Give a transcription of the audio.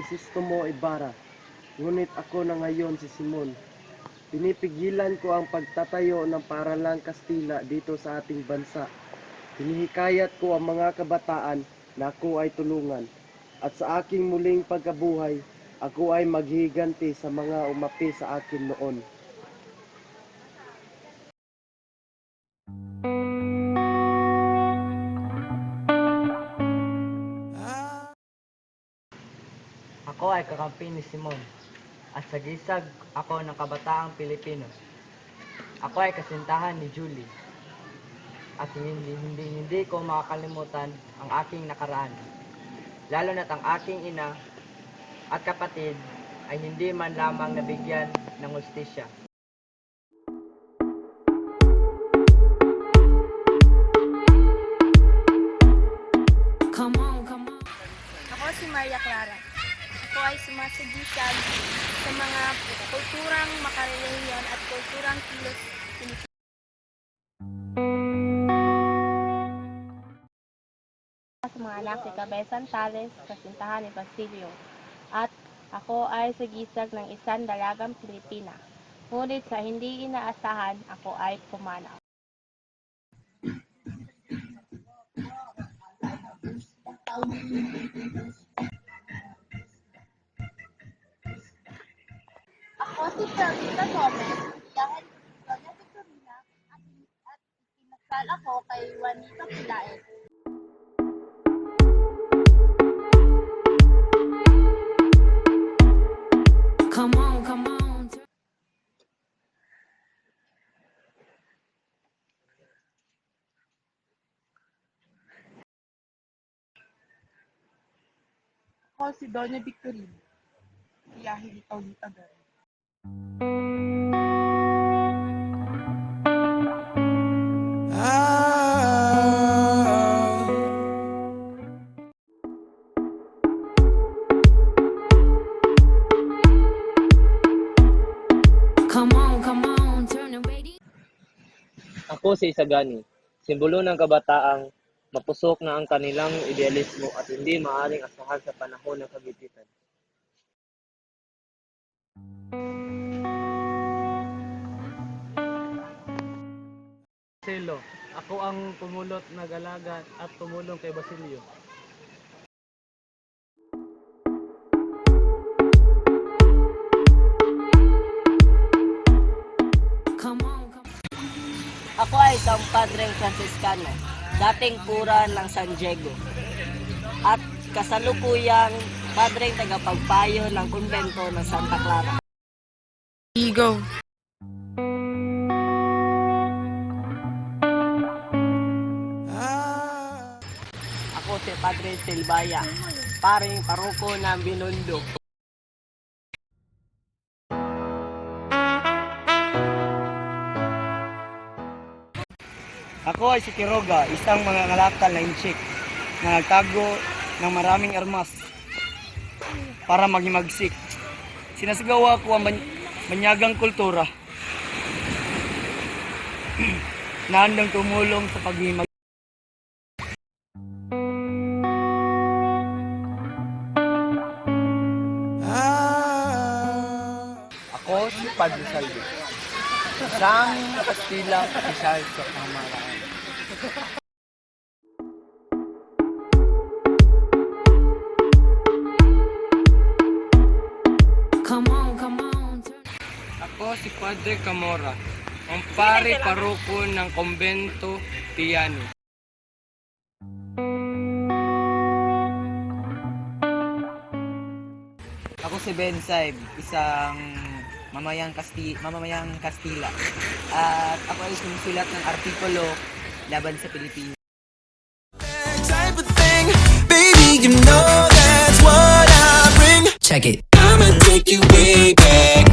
Crisostomo Ibarra, ngunit ako na ngayon si Simon. Pinipigilan ko ang pagtatayo ng paaralang Kastila dito sa ating bansa. Hinihikayat ko ang mga kabataan na ako ay tulungan. At sa aking muling pagkabuhay, ako ay maghihiganti sa mga umapi sa akin noon. Ako ay kakampi ni Simon, at sagisag ako ng kabataang Pilipino. Ako ay kasintahan ni Julie, at hindi ko makakalimutan ang aking nakaraan. Lalo na't ang aking ina at kapatid ay hindi man lamang nabigyan ng hustisya. Ako si Maria Clara. Ako ay sumasagisag sa mga kulturang makarelihiyon at kulturang kilos Pilipino. Sa mga anak ni Cabesan Tales, kasintahan ni Basilio. At ako ay sagisag ng isang dalagang Pilipina. Ngunit sa hindi inaasahan, ako ay pumanaw. Ako si Perlita Gomez, dahil Gloria Victorina at ikinasal ako kay Juanita Pilaes. Come on. Ako si Doña Victorina. Tiyahin ni Paulita Garin. Come on, turn the radio. Ako si Isagani, simbolo ng kabataang mapusok na ang kanilang idealismo at hindi maaaring asahan sa panahon ng kagipitan. Marcelo, ako ang pumulot na galaga at tumulong kay Basilio. Come on. Ako ay isang padreng Franciscano, dating pura ng San Diego, at kasalukuyang padreng tagapagpayo ng kumbento ng Santa Clara. Ego. Ako si Padre Silvaya, paring paruko ng Binondo. Ako ay si Quiroga, isang mga ngalakal na inchik na nagtago ng maraming armas para maghimagsik. Sinasagawa ko ang banyagang kultura na handang tumulong sa paghimag. Ako si Padre Salvi, isang Kastilang opisyal sa pamahalaan. Come on. Ako si Padre Camora, ang pari paruko ng Kumbento Tiani. Ako si Ben Saib, isang mamamayang Kastila. At ako ay sumusulat ng artikulo laban sa Pilipinas. Type of thing, baby, you know that's what I bring. Check it. I'ma take you way back.